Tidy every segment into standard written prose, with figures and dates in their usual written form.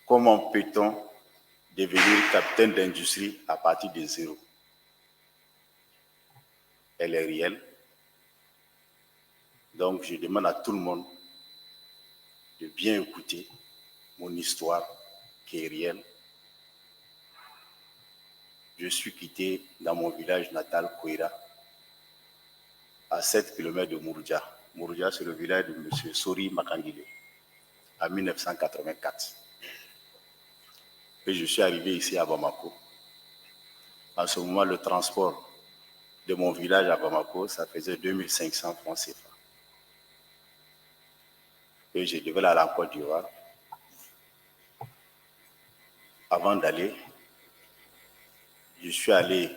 comment peut-on devenir capitaine d'industrie à partir de zéro? Elle est réelle. Donc, je demande à tout le monde de bien écouter mon histoire qui est réelle. Je suis quitté dans mon village natal, Kouira, à 7 km de Mouroudia. Mouroudia, c'est le village de M. Sori Makangile, en 1984. Et je suis arrivé ici à Bamako. En ce moment, le transport de mon village à Bamako, ça faisait 2500 francs CFA. Et je devais aller à la Côte d'Ivoire. Avant d'aller, je suis allé,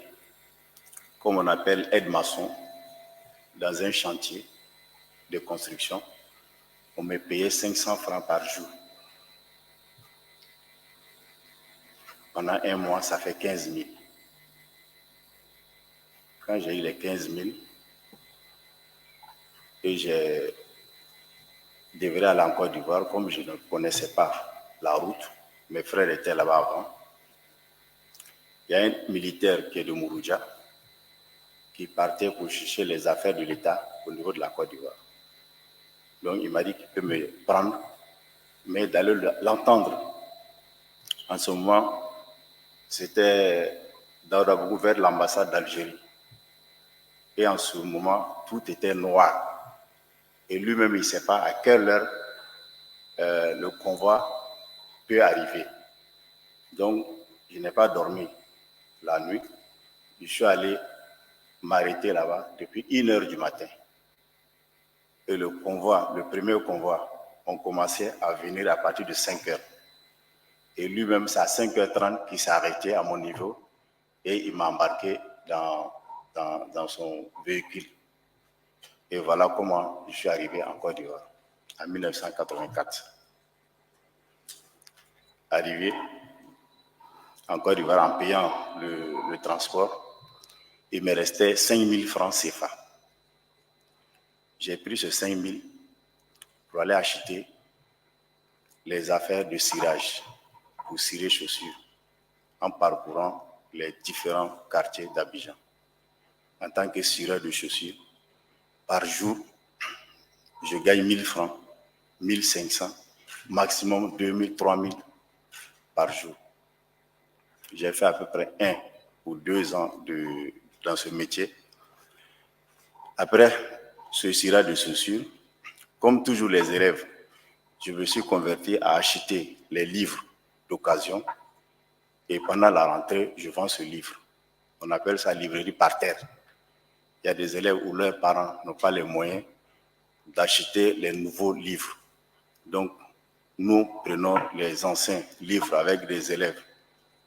comme on appelle, aide-maçon, dans un chantier de construction. On me payait 500 francs par jour. Pendant un mois, ça fait 15 000. Quand j'ai eu les 15 000, et je devrais aller en Côte d'Ivoire, comme je ne connaissais pas la route, mes frères étaient là-bas avant. Il y a un militaire qui est de Mouroudia, qui partait pour chercher les affaires de l'État au niveau de la Côte d'Ivoire. Donc il m'a dit qu'il peut me prendre, mais d'aller l'entendre. En ce moment, c'était Daoudabougou vers l'ambassade d'Algérie. Et en ce moment, tout était noir. Et lui-même, il ne sait pas à quelle heure le convoi peut arriver. Donc, je n'ai pas dormi la nuit. Je suis allé m'arrêter là-bas depuis 1h du matin. Et le convoi, le premier convoi, on commençait à venir à partir de 5h. Et lui-même, c'est à 5h30 qu'il s'est arrêté à mon niveau et il m'a embarqué dans son véhicule. Et voilà comment je suis arrivé en Côte d'Ivoire, en 1984. Arrivé en Côte d'Ivoire en payant le transport, il me restait 5 000 francs CFA. J'ai pris ce 5 000 pour aller acheter les affaires de cirage, pour cirer chaussures, en parcourant les différents quartiers d'Abidjan. En tant que cireur de chaussures, par jour, je gagne 1 000 francs, 1 500, maximum 2 000, 3 000 par jour. J'ai fait à peu près 1 ou 2 ans dans ce métier. Après ce cirage de chaussures, comme toujours les élèves, je me suis converti à acheter les livres d'occasion et pendant la rentrée, je vends ce livre. On appelle ça librairie par terre. Il y a des élèves où leurs parents n'ont pas les moyens d'acheter les nouveaux livres. Donc, nous prenons les anciens livres avec des élèves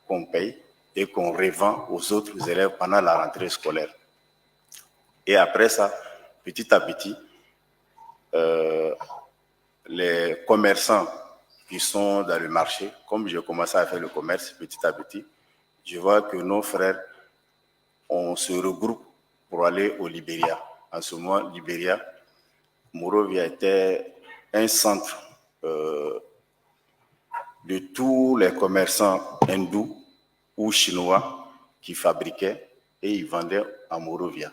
qu'on paye et qu'on revend aux autres élèves pendant la rentrée scolaire. Et après ça, petit à petit, les commerçants qui sont dans le marché, comme j'ai commencé à faire le commerce petit à petit, je vois que nos frères, on se regroupe pour aller au Libéria. En ce moment, Libéria, Monrovia était un centre de tous les commerçants hindous ou chinois qui fabriquaient et ils vendaient à Monrovia.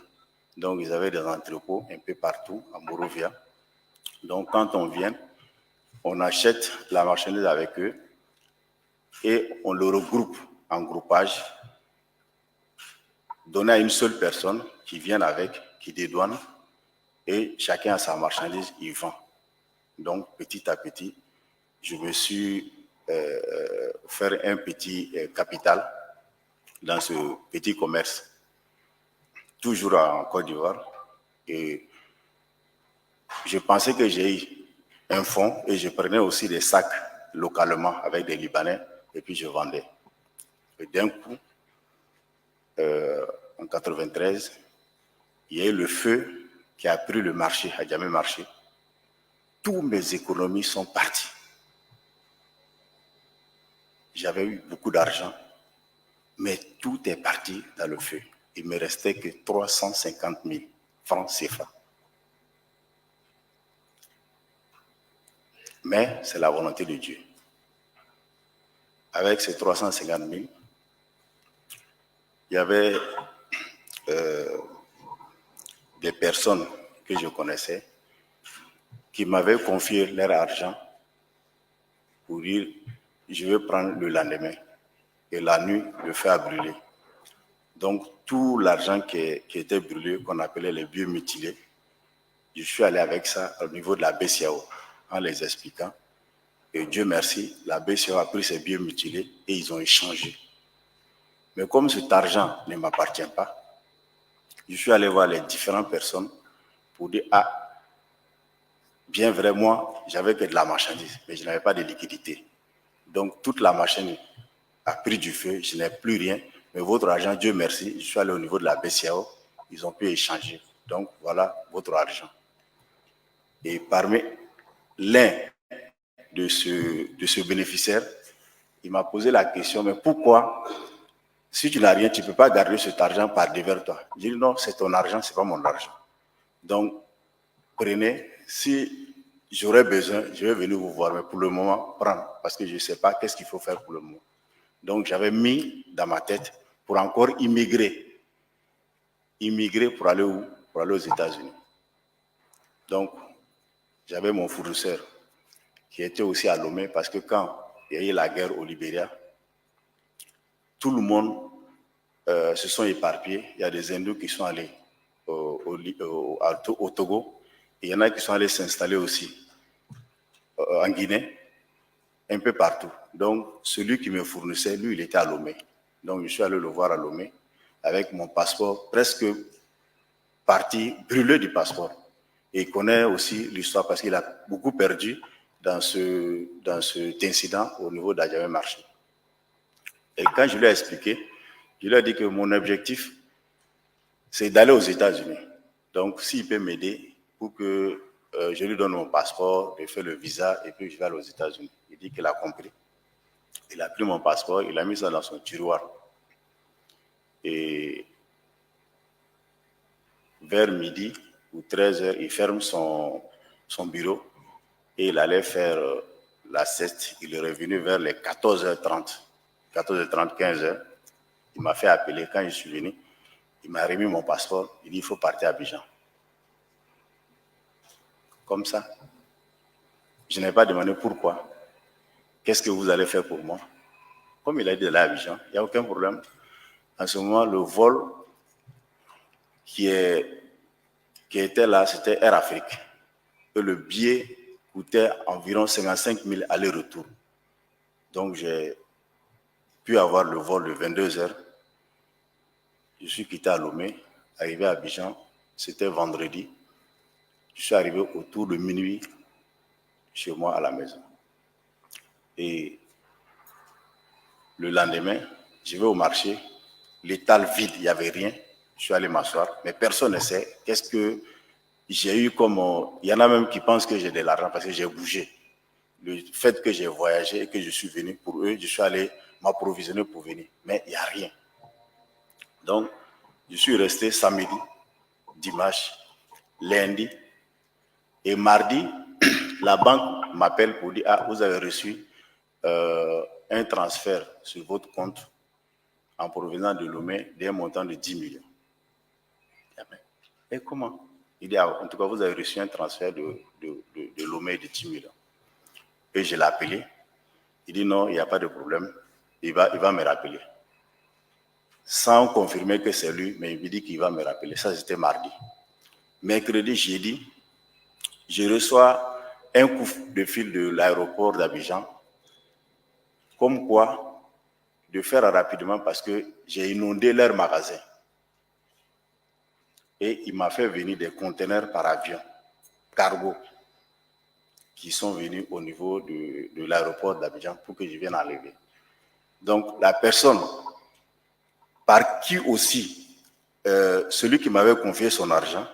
Donc, ils avaient des entrepôts un peu partout à Monrovia. Donc, quand on vient, on achète la marchandise avec eux et on le regroupe en groupage, donné à une seule personne qui vient avec, qui dédouane, et chacun a sa marchandise, il vend. Donc, petit à petit, je me suis fait un petit capital dans ce petit commerce, toujours en Côte d'Ivoire. Et je pensais que j'ai eu un fonds et je prenais aussi des sacs localement avec des Libanais et puis je vendais. Et d'un coup, en 93, il y a eu le feu qui a pris le marché, à Djamé Marché. Toutes mes économies sont parties. J'avais eu beaucoup d'argent, mais tout est parti dans le feu. Il ne me restait que 350 000 francs CFA. Mais c'est la volonté de Dieu. avec ces 350 000, il y avait des personnes que je connaissais qui m'avaient confié leur argent pour dire je vais prendre le lendemain. Et la nuit, le feu a brûlé. Donc, tout l'argent qui était brûlé, qu'on appelait les biens mutilés, je suis allé avec ça au niveau de la BCAO en les expliquant. Et Dieu merci, la BCAO a pris ces biens mutilés et ils ont échangé. Mais comme cet argent ne m'appartient pas, je suis allé voir les différentes personnes pour dire, ah, bien vrai, moi, j'avais que de la marchandise, mais je n'avais pas de liquidité. Donc, toute la machine a pris du feu, je n'ai plus rien. Mais votre argent, Dieu merci, je suis allé au niveau de la BCAO, ils ont pu échanger. Donc, voilà votre argent. Et parmi l'un de ce bénéficiaire, il m'a posé la question, mais pourquoi, si tu n'as rien, tu ne peux pas garder cet argent par devers toi? J'ai dit, non, c'est ton argent, ce n'est pas mon argent. Donc, prenez, si j'aurais besoin, je vais venir vous voir, mais pour le moment, prendre, parce que je ne sais pas qu'est-ce qu'il faut faire pour le moment. Donc, j'avais mis dans ma tête pour encore immigrer pour aller où? Pour aller aux États-Unis. Donc, j'avais mon fournisseur qui était aussi à Lomé parce que quand il y a eu la guerre au Libéria, tout le monde se sont éparpillés. Il y a des hindous qui sont allés au Togo et il y en a qui sont allés s'installer aussi en Guinée, un peu partout. Donc, celui qui me fournissait, lui, il était à Lomé. Donc, je suis allé le voir à Lomé avec mon passeport presque parti, brûlé du passeport. Et il connaît aussi l'histoire parce qu'il a beaucoup perdu dans cet incident au niveau d'Adjamé Marché. Et quand je lui ai expliqué, je lui ai dit que mon objectif, c'est d'aller aux États-Unis. Donc, s'il peut m'aider pour que je lui donne mon passeport, je fais le visa et puis je vais aller aux États-Unis. Il dit qu'il a compris. Il a pris mon passeport, il a mis ça dans son tiroir. Et vers midi ou 13h, il ferme son bureau et il allait faire la sieste. Il est revenu vers les 14h30, 15h. Il m'a fait appeler. Quand je suis venu, il m'a remis mon passeport. Il dit, il faut partir à Abidjan. Comme ça. Je n'ai pas demandé pourquoi. Qu'est-ce que vous allez faire pour moi? Comme il a dit de là à Abidjan, il n'y a aucun problème. En ce moment, le vol qui était là, c'était Air Afrique. Et le billet coûtait environ 55 000 aller-retour. Donc, j'ai pu avoir le vol de 22h. Je suis quitté à Lomé, arrivé à Abidjan, c'était vendredi. Je suis arrivé autour de minuit chez moi à la maison. Et le lendemain, je vais au marché, l'étal vide, il n'y avait rien. Je suis allé m'asseoir, mais personne ne sait qu'est-ce que j'ai eu comme... Il y en a même qui pensent que j'ai de l'argent parce que j'ai bougé. Le fait que j'ai voyagé et que je suis venu, pour eux, je suis allé m'approvisionner pour venir. Mais il n'y a rien. Donc, je suis resté samedi, dimanche, lundi. Et mardi, la banque m'appelle pour dire, ah, vous avez reçu un transfert sur votre compte en provenance de Lomé d'un montant de 10 millions. Et comment? Il dit, ah, en tout cas, vous avez reçu un transfert de Lomé de 10 millions. Et je l'ai appelé. Il dit, non, il n'y a pas de problème. Il va me rappeler. Sans confirmer que c'est lui, mais il me dit qu'il va me rappeler. Ça, c'était mardi. Mercredi, jeudi, je reçois un coup de fil de l'aéroport d'Abidjan, comme quoi de faire rapidement parce que j'ai inondé leur magasin. Et il m'a fait venir des conteneurs par avion, cargo, qui sont venus au niveau de l'aéroport d'Abidjan pour que je vienne enlever. Donc, la personne par qui aussi, celui qui m'avait confié son argent,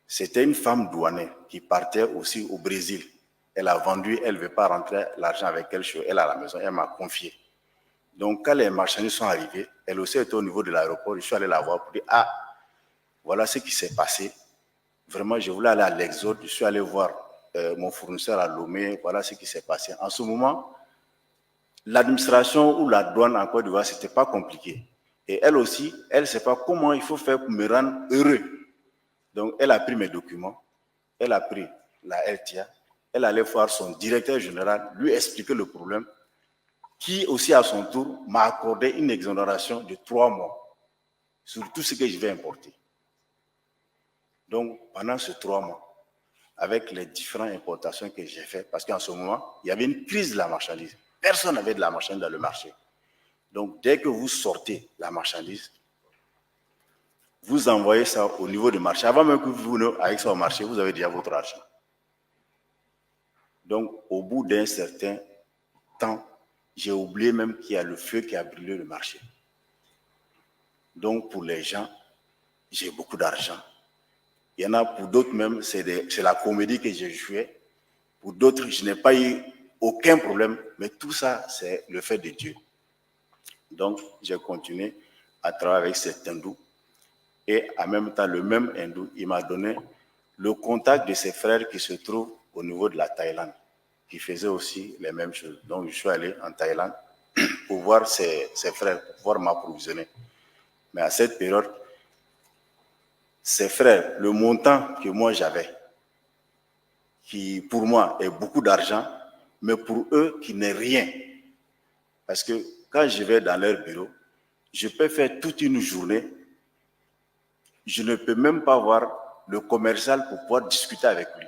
c'était une femme douanière qui partait aussi au Brésil. Elle a vendu, elle ne veut pas rentrer l'argent avec elle chez elle à la maison, elle m'a confié. Donc, quand les marchandises sont arrivées, elle aussi était au niveau de l'aéroport, je suis allé la voir pour dire, ah, voilà ce qui s'est passé. Vraiment, je voulais aller à l'Exode, je suis allé voir mon fournisseur à Lomé, voilà ce qui s'est passé. En ce moment, l'administration ou la douane en Côte d'Ivoire, ce n'était pas compliqué. Et elle aussi, elle ne sait pas comment il faut faire pour me rendre heureux. Donc, elle a pris mes documents, elle a pris la LTA, elle allait voir son directeur général, lui expliquer le problème, qui aussi à son tour m'a accordé une exonération de 3 mois sur tout ce que je vais importer. Donc, pendant ces 3 mois, avec les différentes importations que j'ai faites, parce qu'en ce moment, il y avait une crise de la marchandise. Personne n'avait de la marchandise dans le marché. Donc, dès que vous sortez la marchandise, vous envoyez ça au niveau du marché. Avant même que vous venez avec ça au marché, vous avez déjà votre argent. Donc, au bout d'un certain temps, j'ai oublié même qu'il y a le feu qui a brûlé le marché. Donc, pour les gens, j'ai beaucoup d'argent. Il y en a pour d'autres même, c'est la comédie que j'ai jouée. Pour d'autres, je n'ai pas eu aucun problème, mais tout ça, c'est le fait de Dieu. Donc, j'ai continué à travailler avec cet hindou. Et en même temps, le même hindou, il m'a donné le contact de ses frères qui se trouvent au niveau de la Thaïlande, qui faisaient aussi les mêmes choses. Donc, je suis allé en Thaïlande pour voir ses frères, pour pouvoir m'approvisionner. Mais à cette période, ses frères, le montant que moi j'avais, qui pour moi est beaucoup d'argent, mais pour eux qui n'est rien. Parce que quand je vais dans leur bureau, je peux faire toute une journée, je ne peux même pas voir le commercial pour pouvoir discuter avec lui.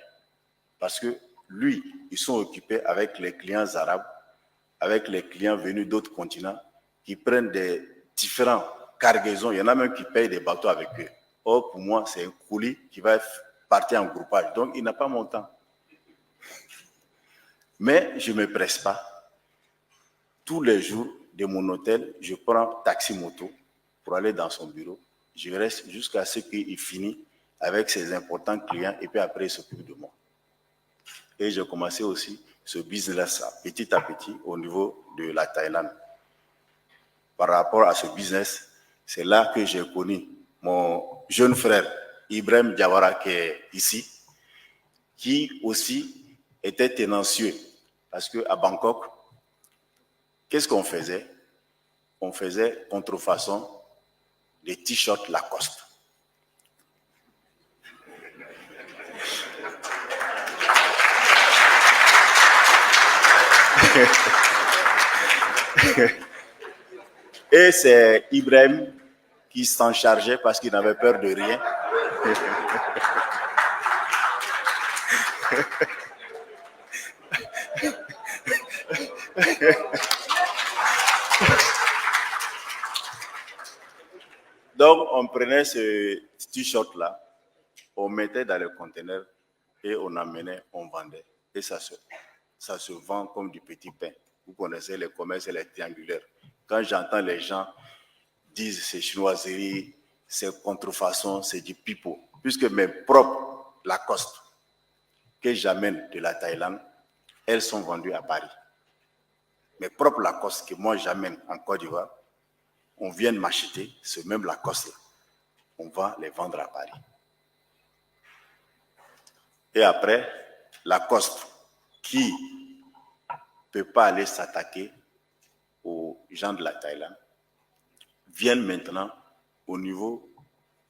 Parce que lui, ils sont occupés avec les clients arabes, avec les clients venus d'autres continents, qui prennent des différents cargaisons. Il y en a même qui payent des bateaux avec eux. Or, pour moi, c'est un colis qui va partir en groupage. Donc, il n'a pas mon temps. Mais je ne me presse pas. Tous les jours, de mon hôtel, je prends taxi moto pour aller dans son bureau. Je reste jusqu'à ce qu'il finisse avec ses importants clients et puis après, il s'occupe de moi. Et j'ai commencé aussi ce business-là, petit à petit, au niveau de la Thaïlande. Par rapport à ce business, c'est là que j'ai connu mon jeune frère, Ibrahim Diawara, qui est ici, qui aussi était tenancieux. Parce qu'à Bangkok, qu'est-ce qu'on faisait? On faisait contrefaçon des t-shirts Lacoste. Et c'est Ibrahim qui s'en chargeait parce qu'il n'avait peur de rien. Donc, on prenait ce t-shirt-là, on mettait dans le conteneur et on amenait, on vendait. Et ça se vend comme du petit pain. Vous connaissez les commerces et les triangulaires. Quand j'entends les gens dire c'est chinoiserie, c'est contrefaçon, c'est du pipeau. Puisque mes propres Lacoste que j'amène de la Thaïlande, elles sont vendues à Paris. Mes propres Lacoste que moi j'amène en Côte d'Ivoire, on vient de m'acheter ce même Lacoste-là. On va les vendre à Paris. Et après, Lacoste, qui ne peut pas aller s'attaquer aux gens de la Thaïlande, viennent maintenant au niveau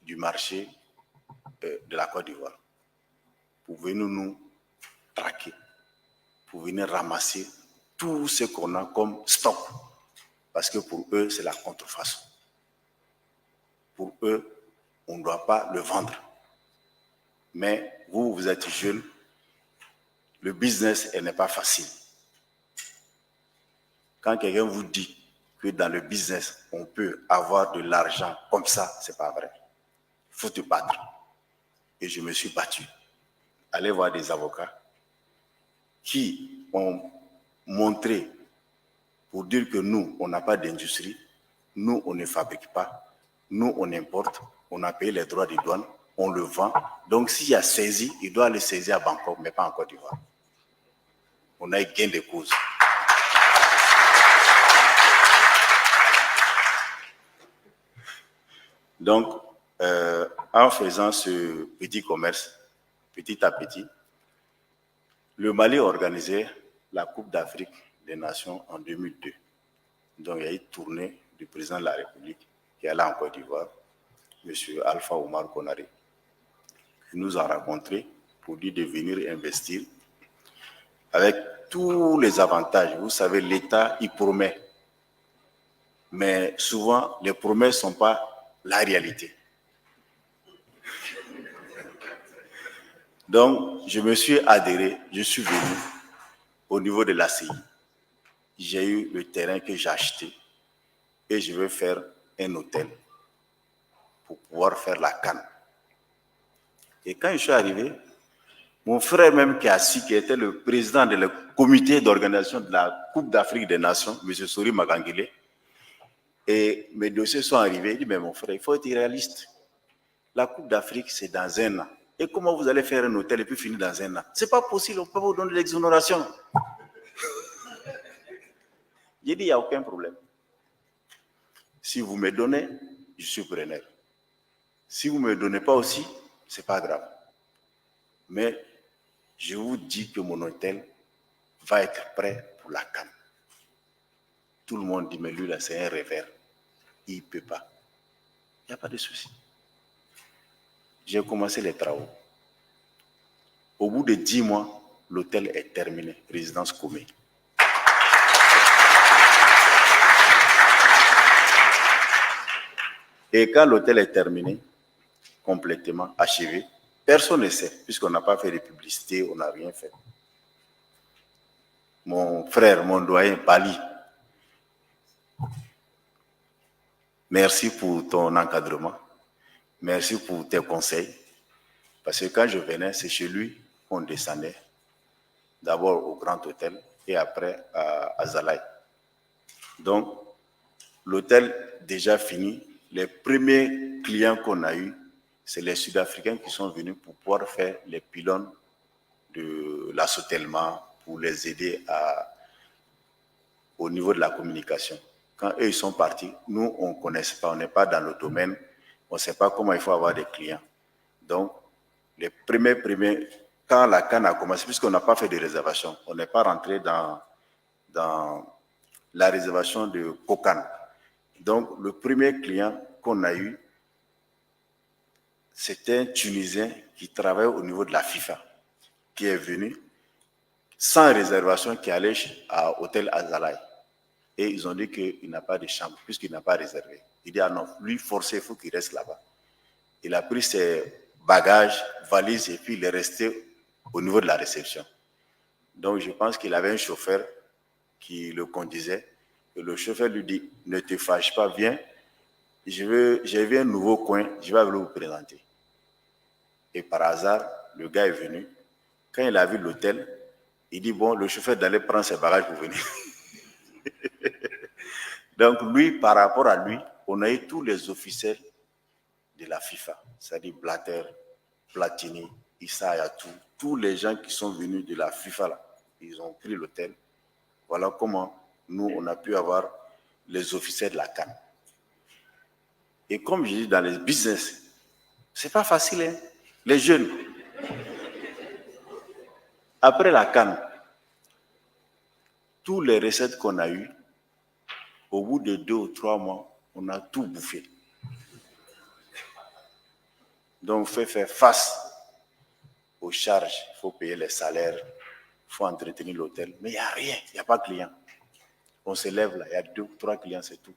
du marché de la Côte d'Ivoire pour venir nous traquer, pour venir ramasser tout ce qu'on a comme stock. Parce que pour eux, c'est la contrefaçon. Pour eux, on ne doit pas le vendre. Mais vous, vous êtes jeune, le business n'est pas facile. Quand quelqu'un vous dit que dans le business, on peut avoir de l'argent comme ça, ce n'est pas vrai. Il faut te battre. Et je me suis battu. Aller voir des avocats qui ont montré pour dire que nous, on n'a pas d'industrie, nous, on ne fabrique pas, nous, on importe, on a payé les droits de douane, on le vend. Donc, s'il y a saisi, il doit le saisir à Bangkok, mais pas en Côte d'Ivoire. On a eu gain de cause. Donc, en faisant ce petit commerce, petit à petit, le Mali organisait la Coupe d'Afrique des Nations en 2002. Donc, il y a eu une tournée du président de la République qui est allé en Côte d'Ivoire, M. Alpha Oumar Konaré, qui nous a rencontrés pour lui de venir investir avec tous les avantages. Vous savez, l'État, il promet. Mais souvent, les promesses ne sont pas la réalité. Donc, je me suis adhéré, je suis venu au niveau de l'ACI. J'ai eu le terrain que j'ai acheté et je vais faire un hôtel pour pouvoir faire la CAN. Et quand je suis arrivé, mon frère même qui est assis, qui était le président du comité d'organisation de la Coupe d'Afrique des Nations, M. Sori Magangele, et mes dossiers sont arrivés, il dit, mais mon frère, il faut être réaliste. La Coupe d'Afrique, c'est dans 1 an. Et comment vous allez faire un hôtel et puis finir dans 1 an? Ce n'est pas possible, on ne peut pas vous donner l'exonération. J'ai dit, il n'y a aucun problème. Si vous me donnez, je suis preneur. Si vous ne me donnez pas aussi, ce n'est pas grave. Mais je vous dis que mon hôtel va être prêt pour la CAN. Tout le monde dit, mais lui là, c'est un rêveur. Il ne peut pas. Il n'y a pas de souci. J'ai commencé les travaux. Au bout de 10 mois, l'hôtel est terminé, résidence Comé. Et quand l'hôtel est terminé, complètement achevé, personne ne sait, puisqu'on n'a pas fait de publicité, on n'a rien fait. Mon frère, mon doyen, Bali, merci pour ton encadrement, merci pour tes conseils, parce que quand je venais, c'est chez lui qu'on descendait, d'abord au Grand Hôtel et après à Zalaï. Donc, l'hôtel déjà fini, les premiers clients qu'on a eus, c'est les Sud-Africains qui sont venus pour pouvoir faire les pylônes de l'assoutellement, pour les aider au niveau de la communication. Quand eux ils sont partis, nous on ne connaît pas, on n'est pas dans le domaine, on ne sait pas comment il faut avoir des clients. Donc, les premiers, quand la CAN a commencé, puisqu'on n'a pas fait de réservation, on n'est pas rentré dans la réservation de Kokan. Donc, le premier client qu'on a eu, c'était un Tunisien qui travaille au niveau de la FIFA, qui est venu sans réservation, qui allait à l'hôtel Azalaï. Et ils ont dit qu'il n'a pas de chambre, puisqu'il n'a pas réservé. Il dit, ah non, lui, forcé, il faut qu'il reste là-bas. Il a pris ses bagages, valises, et puis il est resté au niveau de la réception. Donc, je pense qu'il avait un chauffeur qui le conduisait. Et le chauffeur lui dit, ne te fâche pas, viens. J'ai vu un nouveau coin, je vais vous présenter. Et par hasard, le gars est venu. Quand il a vu l'hôtel, il dit, bon, le chauffeur d'aller prendre ses bagages pour venir. Donc, lui, par rapport à lui, on a eu tous les officiels de la FIFA, c'est-à-dire Blatter, Platini, Issa Hayatou, tous les gens qui sont venus de la FIFA, là, ils ont pris l'hôtel. Voilà comment nous, on a pu avoir les officiels de la CAN. Et comme je dis dans les business, c'est pas facile, hein? Les jeunes. Après la CAN, toutes les recettes qu'on a eues, au bout de 2 ou 3 mois, on a tout bouffé. Donc, il faut faire face aux charges, il faut payer les salaires, il faut entretenir l'hôtel. Mais il n'y a rien, il n'y a pas de clients. On se lève là, il y a 2 ou 3 clients, c'est tout.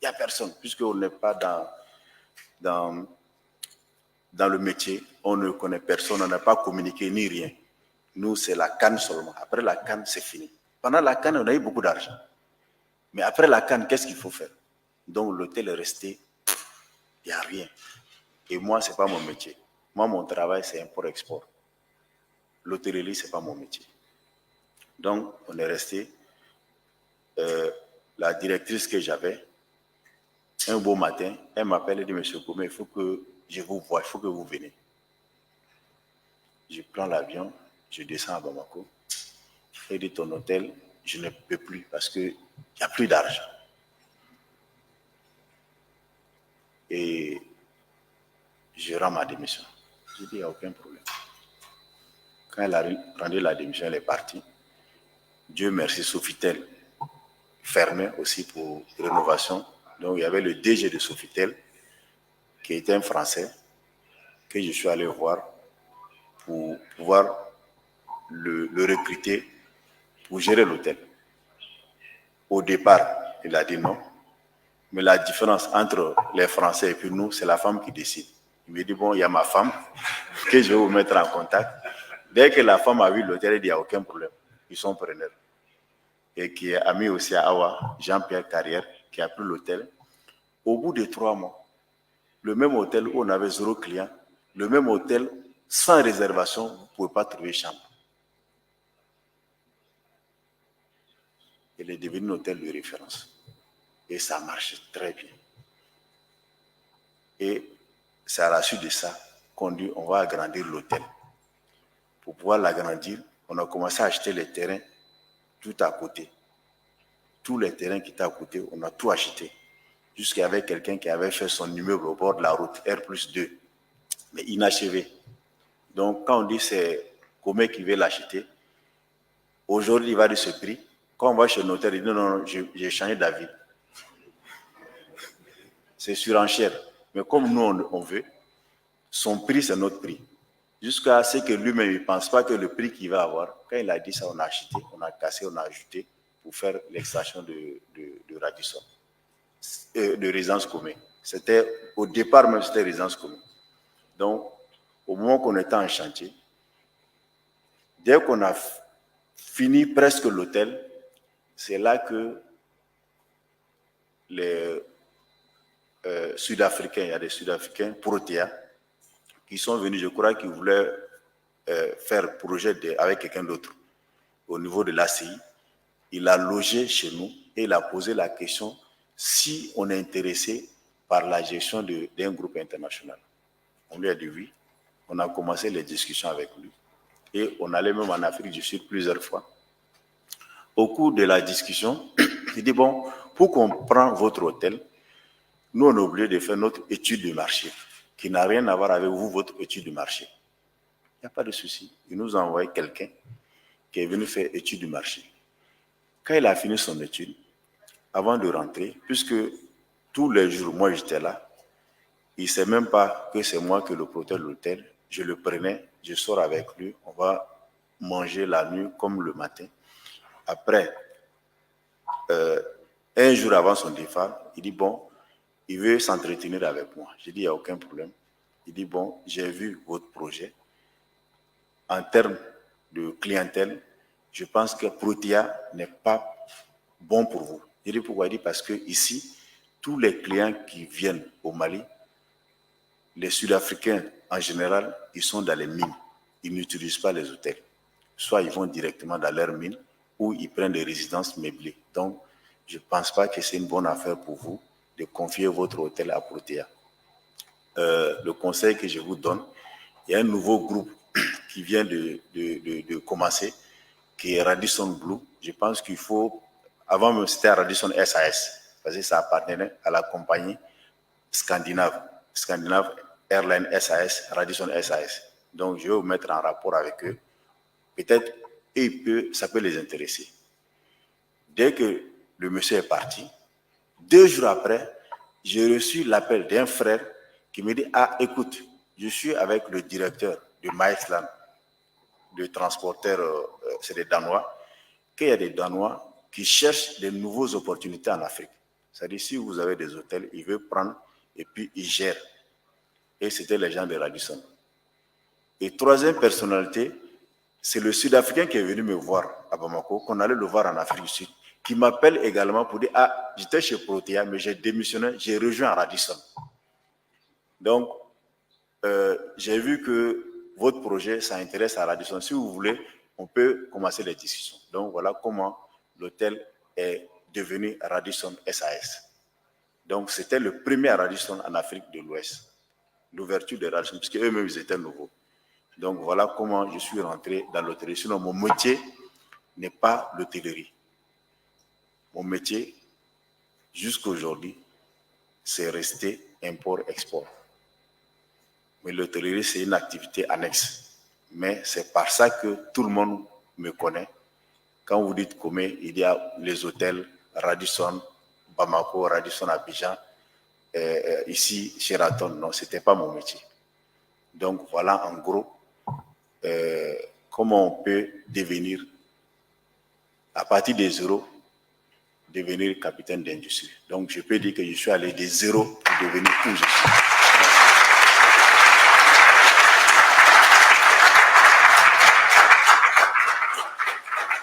Il n'y a personne, puisqu'on n'est pas dans le métier, on ne connaît personne, on n'a pas communiqué ni rien. Nous, c'est la CAN seulement. Après la CAN, c'est fini. Pendant la CAN, on a eu beaucoup d'argent. Mais après la CAN, qu'est-ce qu'il faut faire? Donc, l'hôtel est resté, il n'y a rien. Et moi, ce n'est pas mon métier. Moi, mon travail, c'est import-export. L'hôtellerie, ce n'est pas mon métier. Donc, on est resté. La directrice que j'avais, un beau matin, elle m'appelle et dit, Monsieur Koumé, il faut que je vous voie, il faut que vous venez. Je prends l'avion, je descends à Bamako. Elle dit, ton hôtel, je ne peux plus parce qu'il n'y a plus d'argent. Et je rends ma démission. Je dis, il n'y a aucun problème. Quand elle a rendu la démission, elle est partie. Dieu merci, Sofitel fermé aussi pour rénovation. Donc, il y avait le DG de Sofitel, qui était un Français, que je suis allé voir pour pouvoir le recruter pour gérer l'hôtel. Au départ, il a dit non. Mais la différence entre les Français et puis nous, c'est la femme qui décide. Il me dit, bon, il y a ma femme que je vais vous mettre en contact. Dès que la femme a vu l'hôtel, elle dit, il n'y a aucun problème. Ils sont preneurs. Et qui est ami aussi à Awa, Jean-Pierre Carrière, qui a pris l'hôtel. Au bout de 3 mois, le même hôtel où on avait 0 client, le même hôtel sans réservation, vous ne pouvez pas trouver chambre. Il est devenu un hôtel de référence. Et ça marche très bien. Et c'est à la suite de ça qu'on dit on va agrandir l'hôtel. Pour pouvoir l'agrandir, on a commencé à acheter les terrains tout à côté. Tous les terrains qui étaient à côté, on a tout acheté. Jusqu'il y avait quelqu'un qui avait fait son immeuble au bord de la route, R+2, mais inachevé. Donc, quand on dit c'est Comé qui veut l'acheter, aujourd'hui, il va de ce prix. Quand on va chez le notaire, il dit non, j'ai changé d'avis. C'est surenchère. Mais comme nous, on veut, son prix, c'est notre prix. Jusqu'à ce que lui-même ne pense pas que le prix qu'il va avoir, quand il a dit ça, on a acheté, on a cassé, on a ajouté pour faire l'extraction de Radisson, de résidence commune. C'était, au départ même, c'était résidence commune. Donc, au moment qu'on était en chantier, dès qu'on a fini presque l'hôtel, c'est là que les Sud-Africains, il y a des Sud-Africains, Protea, qui sont venus, je crois qu'ils voulaient faire projet avec quelqu'un d'autre au niveau de l'ACI. Il a logé chez nous et il a posé la question si on est intéressé par la gestion d'un groupe international. On lui a dit oui. On a commencé les discussions avec lui. Et on allait même en Afrique du Sud plusieurs fois. Au cours de la discussion, il dit, bon, pour qu'on prenne votre hôtel, nous, on est obligé de faire notre étude de marché, qui n'a rien à voir avec vous, votre étude de marché. Il n'y a pas de souci. Il nous a envoyé quelqu'un qui est venu faire étude du marché. Quand il a fini son étude, avant de rentrer, puisque tous les jours, moi, j'étais là, il ne sait même pas que c'est moi que le propriétaire de l'hôtel. Je le prenais, je sors avec lui, on va manger la nuit comme le matin. Après, un jour avant son départ, il dit, bon, il veut s'entretenir avec moi. J'ai dit, il n'y a aucun problème. Il dit, bon, j'ai vu votre projet. En termes de clientèle, je pense que Protea n'est pas bon pour vous. J'ai dit, pourquoi? Il dit, parce que ici, tous les clients qui viennent au Mali, les Sud-Africains, en général, ils sont dans les mines. Ils n'utilisent pas les hôtels. Soit ils vont directement dans leurs mines ou ils prennent des résidences meublées. Donc, je ne pense pas que c'est une bonne affaire pour vous de confier votre hôtel à Protea. Le conseil que je vous donne, il y a un nouveau groupe qui vient de commencer, qui est Radisson Blu. Je pense qu'il faut, avant même c'était Radisson SAS, parce que ça appartenait à la compagnie Scandinave Airlines SAS, Radisson SAS. Donc, je vais vous mettre en rapport avec eux. Peut-être, ça peut les intéresser. Dès que le monsieur est parti, 2 jours après, j'ai reçu l'appel d'un frère qui me dit, ah, écoute, je suis avec le directeur de Maïsland, de transporteurs, c'est des Danois, qu'il y a des Danois qui cherchent de nouvelles opportunités en Afrique. C'est-à-dire, si vous avez des hôtels, ils veulent prendre et puis ils gèrent. Et c'était les gens de Radisson. Et troisième personnalité, c'est le Sud-Africain qui est venu me voir à Bamako, qu'on allait le voir en Afrique du Sud, qui m'appelle également pour dire, ah, j'étais chez Protea, mais j'ai démissionné, j'ai rejoint Radisson. Donc, j'ai vu que votre projet, ça intéresse à Radisson. Si vous voulez, on peut commencer les discussions. Donc, voilà comment l'hôtel est devenu Radisson SAS. Donc, c'était le premier Radisson en Afrique de l'Ouest. L'ouverture de Radisson, puisque eux-mêmes, ils étaient nouveaux. Donc, voilà comment je suis rentré dans l'hôtellerie. Sinon, mon métier n'est pas l'hôtellerie. Mon métier, jusqu'à aujourd'hui, c'est resté import-export. Mais l'hôtellerie, c'est une activité annexe. Mais c'est par ça que tout le monde me connaît. Quand vous dites Comé, il y a les hôtels Radisson, Bamako, Radisson Abidjan. Ici, Sheraton, non, ce n'était pas mon métier. Donc voilà en gros comment on peut devenir, à partir des zéros, devenir capitaine d'industrie. Donc je peux dire que je suis allé des zéros pour devenir où je suis.